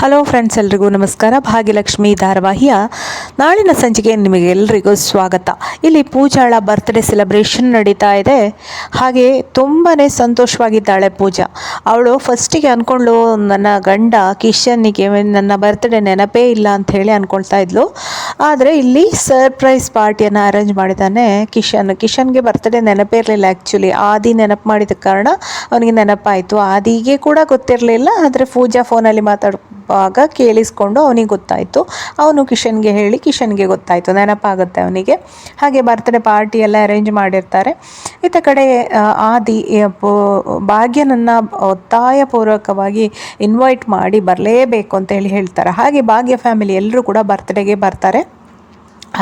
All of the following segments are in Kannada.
ಹಲೋ ಫ್ರೆಂಡ್ಸ್, ಎಲ್ರಿಗೂ ನಮಸ್ಕಾರ. ಭಾಗ್ಯಲಕ್ಷ್ಮಿ ಧಾರಾವಾಹಿಯ ನಾಳಿನ ಸಂಚಿಕೆ ನಿಮಗೆಲ್ಲರಿಗೂ ಸ್ವಾಗತ. ಇಲ್ಲಿ ಪೂಜಾಳ ಬರ್ತ್ಡೇ ಸೆಲೆಬ್ರೇಷನ್ ನಡೀತಾ ಇದೆ. ಹಾಗೆ ತುಂಬಾ ಸಂತೋಷವಾಗಿದ್ದಾಳೆ ಪೂಜಾ. ಅವಳು ಫಸ್ಟಿಗೆ ಅಂದ್ಕೊಂಡ್ಳು, ನನ್ನ ಗಂಡ ಕಿಶನ್ನಿಗೆ ನನ್ನ ಬರ್ತ್ಡೇ ನೆನಪೇ ಇಲ್ಲ ಅಂತ ಹೇಳಿ ಅಂದ್ಕೊಳ್ತಾ ಇದ್ಲು. ಆದರೆ ಇಲ್ಲಿ ಸರ್ಪ್ರೈಸ್ ಪಾರ್ಟಿಯನ್ನು ಅರೇಂಜ್ ಮಾಡಿದ್ದಾನೆ ಕಿಶನ್ಗೆ ಬರ್ತ್ಡೇ ನೆನಪೇ ಇರಲಿಲ್ಲ. ಆ್ಯಕ್ಚುಲಿ ಆದಿ ನೆನಪು ಮಾಡಿದ ಕಾರಣ ಅವನಿಗೆ ನೆನಪಾಯಿತು. ಆದಿಗೆ ಕೂಡ ಗೊತ್ತಿರಲಿಲ್ಲ. ಆದರೆ ಪೂಜಾ ಫೋನಲ್ಲಿ ಮಾತಾಡುವಾಗ ಕೇಳಿಸ್ಕೊಂಡು ಅವನಿಗೆ ಗೊತ್ತಾಯಿತು. ಅವನು ಕಿಶನ್ಗೆ ಹೇಳಿ ಕಿಶನ್ಗೆ ಗೊತ್ತಾಯಿತು, ನೆನಪಾಗುತ್ತೆ ಅವನಿಗೆ. ಹಾಗೆ ಬರ್ತ್ಡೇ ಪಾರ್ಟಿ ಎಲ್ಲ ಅರೇಂಜ್ ಮಾಡಿರ್ತಾರೆ. ಇತ್ತ ಕಡೆ ಆದಿ ಭಾಗ್ಯನನ್ನು ಒತ್ತಾಯಪೂರ್ವಕವಾಗಿ ಇನ್ವೈಟ್ ಮಾಡಿ ಬರಲೇಬೇಕು ಅಂತ ಹೇಳ್ತಾರೆ. ಹಾಗೆ ಭಾಗ್ಯ ಫ್ಯಾಮಿಲಿ ಎಲ್ಲರೂ ಕೂಡ ಬರ್ತ್ಡೇಗೆ ಬರ್ತಾರೆ.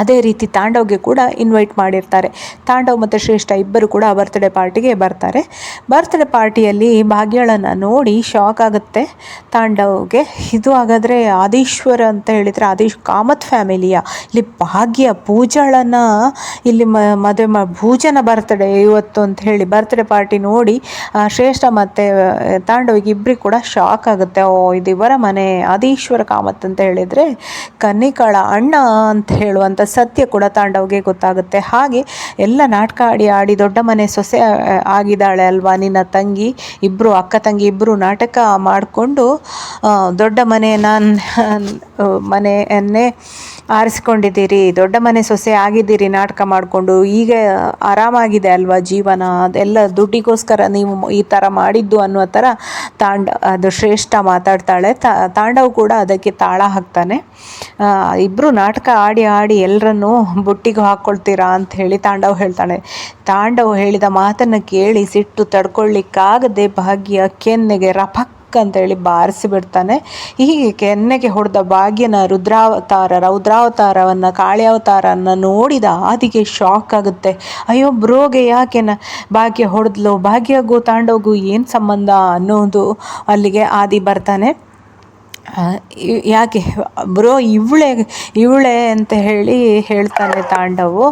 ಅದೇ ರೀತಿ ತಾಂಡವ್ಗೆ ಕೂಡ ಇನ್ವೈಟ್ ಮಾಡಿರ್ತಾರೆ. ತಾಂಡವ್ ಮತ್ತು ಶ್ರೇಷ್ಠ ಇಬ್ಬರು ಕೂಡ ಬರ್ತ್ಡೇ ಪಾರ್ಟಿಗೆ ಬರ್ತಾರೆ. ಬರ್ತ್ಡೇ ಪಾರ್ಟಿಯಲ್ಲಿ ಭಾಗ್ಯಳನ್ನು ನೋಡಿ ಶಾಕ್ ಆಗುತ್ತೆ ತಾಂಡವ್ಗೆ. ಇದು ಹಾಗಾದರೆ ಆದೀಶ್ವರ ಅಂತ ಹೇಳಿದರೆ ಕಾಮತ್ ಫ್ಯಾಮಿಲಿಯ ಇಲ್ಲಿ ಭಾಗ್ಯ ಪೂಜಾಳನ್ನು ಇಲ್ಲಿ ಮದುವೆ ಭೂಜನ ಬರ್ತ್ಡೇ ಇವತ್ತು ಅಂತ ಹೇಳಿ ಬರ್ತ್ಡೇ ಪಾರ್ಟಿ ನೋಡಿ ಶ್ರೇಷ್ಠ ಮತ್ತು ತಾಂಡವ್ಗೆ ಇಬ್ಬರಿಗೆ ಕೂಡ ಶಾಕ್ ಆಗುತ್ತೆ. ಇದು ಇವರ ಮನೆ ಆದೀಶ್ವರ ಕಾಮತ್ ಅಂತ ಹೇಳಿದರೆ ಕನ್ನಿಕಾಳ ಅಣ್ಣ ಅಂತ ಹೇಳುವಂಥ ಸತ್ಯ ಕೂಡ ತಾಂಡವ್ಗೆ ಗೊತ್ತಾಗುತ್ತೆ. ಹಾಗೆ ಎಲ್ಲ ನಾಟಕ ಆಡಿ ದೊಡ್ಡ ಮನೆ ಸೊಸೆ ಆಗಿದ್ದಾಳೆ ಅಲ್ವಾ ನಿನ್ನ ತಂಗಿ, ಇಬ್ಬರು ಅಕ್ಕ ತಂಗಿ ಇಬ್ಬರು ನಾಟಕ ಮಾಡಿಕೊಂಡು ದೊಡ್ಡ ಮನೆಯನ್ನೇ ಆರಿಸ್ಕೊಂಡಿದ್ದೀರಿ, ದೊಡ್ಡ ಮನೆ ಸೊಸೆ ಆಗಿದ್ದೀರಿ ನಾಟಕ ಮಾಡಿಕೊಂಡು. ಈಗ ಆರಾಮಾಗಿದೆ ಅಲ್ವಾ ಜೀವನ, ಅದೆಲ್ಲ ದುಡ್ಡಿಗೋಸ್ಕರ ನೀವು ಈ ಥರ ಮಾಡಿದ್ದು ಅನ್ನೋ ಥರ ಅದು ಶ್ರೇಷ್ಠ ಮಾತಾಡ್ತಾಳೆ. ತಾಂಡವ್ ಕೂಡ ಅದಕ್ಕೆ ತಾಳ ಹಾಕ್ತಾನೆ. ಇಬ್ಬರು ನಾಟಕ ಆಡಿ ಎಲ್ಲರನ್ನೂ ಬುಟ್ಟಿಗೆ ಹಾಕ್ಕೊಳ್ತೀರಾ ಅಂತ ಹೇಳಿ ತಾಂಡವ್ ಹೇಳ್ತಾಳೆ. ತಾಂಡವ್ ಹೇಳಿದ ಮಾತನ್ನು ಕೇಳಿ ಸಿಟ್ಟು ತಡ್ಕೊಳ್ಳಿಕ್ಕಾಗದೆ ಭಾಗ್ಯ ಕೆನ್ನೆಗೆ ರಪಕ್ ಅಂತೇಳಿ ಬಾರಿಸಿಬಿಡ್ತಾನೆ. ಹೀಗೆ ಕೆನ್ನೆಗೆ ಹೊಡೆದ ಭಾಗ್ಯನ ರೌದ್ರಾವತಾರವನ್ನು ಕಾಳಿಯಾವತಾರವನ್ನು ನೋಡಿದ ಆದಿಗೆ ಶಾಕ್ ಆಗುತ್ತೆ. ಅಯ್ಯೋ ಬ್ರೋಗೆ ಯಾಕೆ ಭಾಗ್ಯ ಹೊಡೆದ್ಲು, ಭಾಗ್ಯಗೂ ತಾಂಡವ್ಗೂ ಏನು ಸಂಬಂಧ ಅನ್ನೋದು ಅಲ್ಲಿಗೆ ಆದಿ ಬರ್ತಾನೆ. ಯಾಕೆ ಬ್ರೋ ಇವಳೆ ಅಂತ ಹೇಳ್ತಾನೆ ತಾಂಡವು.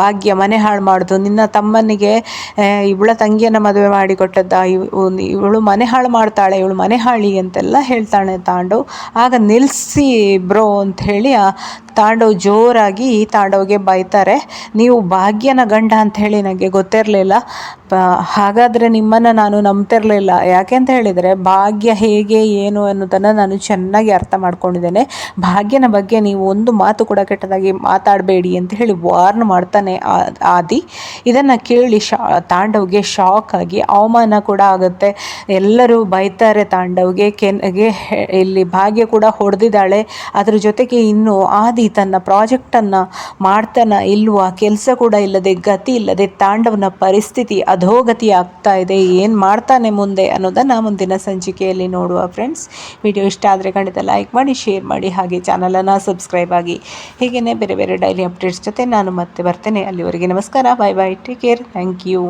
ಭಾಗ್ಯ ಮನೆ ಹಾಳು ಮಾಡ್ದು, ನಿನ್ನ ತಮ್ಮನಿಗೆ ಇವಳ ತಂಗಿಯನ್ನು ಮದುವೆ ಮಾಡಿಕೊಟ್ಟದ್ದ, ಇವಳು ಮನೆ ಹಾಳು ಮಾಡ್ತಾಳೆ, ಇವಳು ಮನೆ ಹಾಳಿ ಅಂತೆಲ್ಲ ಹೇಳ್ತಾನೆ ತಾಂಡವ್. ಆಗ ನಿಲ್ಲಿಸಿ ಬ್ರೋ ಅಂತ ಹೇಳಿ ತಾಂಡವ್ ಜೋರಾಗಿ ತಾಂಡವ್ಗೆ ಬೈತಾರೆ. ನೀವು ಭಾಗ್ಯನ ಗಂಡ ಅಂತ ಹೇಳಿ ನನಗೆ ಗೊತ್ತಿರಲಿಲ್ಲ, ಹಾಗಾದರೆ ನಿಮ್ಮನ್ನು ನಾನು ನಂಬ್ತಿರಲಿಲ್ಲ. ಯಾಕೆ ಅಂತ ಹೇಳಿದರೆ ಭಾಗ್ಯ ಹೇಗೆ ಏನು ಅನ್ನೋದನ್ನು ನಾನು ಚೆನ್ನಾಗಿ ಅರ್ಥ ಮಾಡ್ಕೊಂಡಿದ್ದೇನೆ. ಭಾಗ್ಯನ ಬಗ್ಗೆ ನೀವು ಒಂದು ಮಾತು ಕೂಡ ಕೆಟ್ಟದಾಗಿ ಮಾತಾಡಬೇಡಿ ಅಂತ ಹೇಳಿ ವಾರ್ನ್ ಮಾಡ್ತಾನೆ ಆದಿ. ಇದನ್ನು ಕೇಳಿ ತಾಂಡವ್ಗೆ ಶಾಕ್ ಆಗಿ ಅವಮಾನ ಕೂಡ ಆಗುತ್ತೆ. ಎಲ್ಲರೂ ಬೈತಾರೆ ತಾಂಡವ್ಗೆ. ಇಲ್ಲಿ ಭಾಗ್ಯ ಕೂಡ ಹೊಡೆದಿದ್ದಾಳೆ. ಅದ್ರ ಜೊತೆಗೆ ಇನ್ನು ಆದಿ ತನ್ನ ಪ್ರಾಜೆಕ್ಟನ್ನು ಮಾಡ್ತಾನ ಇಲ್ವಾ, ಕೆಲಸ ಕೂಡ ಇಲ್ಲದೆ ಗತಿ ಇಲ್ಲದೆ ತಾಂಡವನ ಪರಿಸ್ಥಿತಿ ಅಧೋಗತಿ ಆಗ್ತಾ ಇದೆ. ಏನು ಮಾಡ್ತಾನೆ ಮುಂದೆ ಅನ್ನೋದನ್ನು ಮುಂದಿನ ಸಂಚಿಕೆಯಲ್ಲಿ ನೋಡುವ. ಫ್ರೆಂಡ್ಸ್, ವಿಡಿಯೋ ಇಷ್ಟ ಆದರೆ ಖಂಡಿತ ಲೈಕ್ ಮಾಡಿ, ಶೇರ್ ಮಾಡಿ, ಹಾಗೆ ಚಾನಲನ್ನು ಸಬ್ಸ್ಕ್ರೈಬ್ ಆಗಿ. ಹೀಗೇ ಬೇರೆ ಬೇರೆ ಡೈಲಿ ಅಪ್ಡೇಟ್ಸ್ ಜೊತೆ ನಾನು ಮತ್ತೆ ಬರ್ತೇನೆ. ಅಲ್ಲಿವರೆಗೆ ನಮಸ್ಕಾರ, ಬಾಯ್ ಬಾಯ್, ಟೇಕ್ ಕೇರ್, ಥ್ಯಾಂಕ್ ಯು.